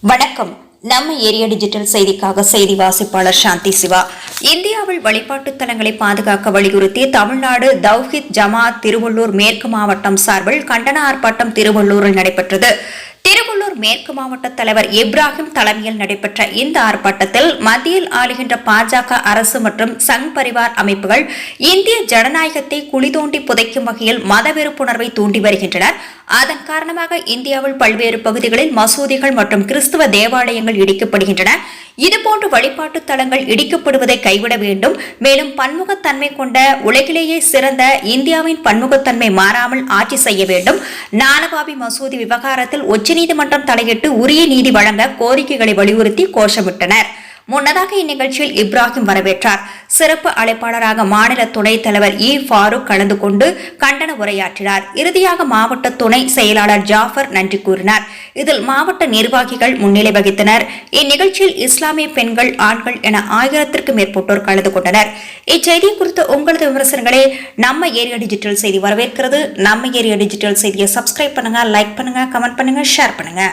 வணக்கம். நம்ம area digital செய்திக்காக செய்தி வாசிப்பாளர் சாந்தி சிவா. இந்தியாவில் வழிபாட்டு தலங்களை பாதுகாக்க வலியுறுத்தி தமிழ்நாடு தௌஹீத் ஜமாத் திருவள்ளூர் மேற்கு மாவட்டம் சார்பில் கண்டன ஆர்ப்பாட்டம் திருவள்ளூரில் நடைபெற்றது. திருவள்ளூர் மேற்கு மாவட்ட தலைவர் இப்ராஹிம் தலைமையில் நடைபெற்ற இந்த ஆர்ப்பாட்டத்தில் மத்தியில் ஆளுகின்ற பாஜக அரசு மற்றும் சங் பரிவார் அமைப்புகள் இந்திய ஜனநாயகத்தை குழி தோண்டி புதைக்கும் வகையில் மத வெறுப்புணர்வை தூண்டி வருகின்றனர். அதன் காரணமாக இந்தியாவில் பல்வேறு பகுதிகளில் மசூதிகள் மற்றும் கிறிஸ்துவ தேவாலயங்கள் இடிக்கப்படுகின்றன. இதுபோன்ற வழிபாட்டு தலங்கள் இடிக்கப்படுவதை கைவிட வேண்டும். மேலும் பன்முகத்தன்மை கொண்ட உலகிலேயே சிறந்த இந்தியாவின் பன்முகத்தன்மை மாறாமல் ஆட்சி செய்ய வேண்டும். நானவாபி மசூதி விவகாரத்தில் உச்சநீதிமன்றம் தலையிட்டு உரிய நீதி வழங்க கோரிக்கைகளை வலியுறுத்தி கோஷமிட்டனர். முன்னதாக இந்நிகழ்ச்சியில் இப்ராஹிம் வரவேற்றார். சிறப்பு அழைப்பாளராக மாநில துணைத் தலைவர் ஃபாரூக் கலந்து கொண்டு கண்டன உரையாற்றினார். இறுதியாக மாவட்ட துணை செயலாளர் ஜாஃபர் நன்றி கூறினார். இதில் மாவட்ட நிர்வாகிகள் முன்னிலை வகித்தனர். இந்நிகழ்ச்சியில் இஸ்லாமிய பெண்கள், ஆண்கள் என 1000த்திற்கும் மேற்பட்டோர் கலந்து கொண்டனர். இச்செய்தி குறித்த உங்களது விமர்சனங்களை நம்ம ஏரியா டிஜிட்டல் செய்தி வரவேற்கிறது. நம்ம ஏரியா டிஜிட்டல் செய்தியை சப்ஸ்கிரைப் பண்ணுங்க, லைக் பண்ணுங்க, கமெண்ட் பண்ணுங்க, ஷேர் பண்ணுங்க.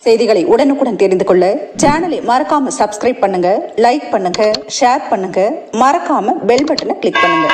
செய்திகளை உடனுக்குடன் தெரிந்து கொள்ள சேனலை மறக்காம சப்ஸ்கிரைப் பண்ணுங்க, லைக் பண்ணுங்க, ஷேர் பண்ணுங்க, மறக்காம பெல் பட்டனை கிளிக் பண்ணுங்க.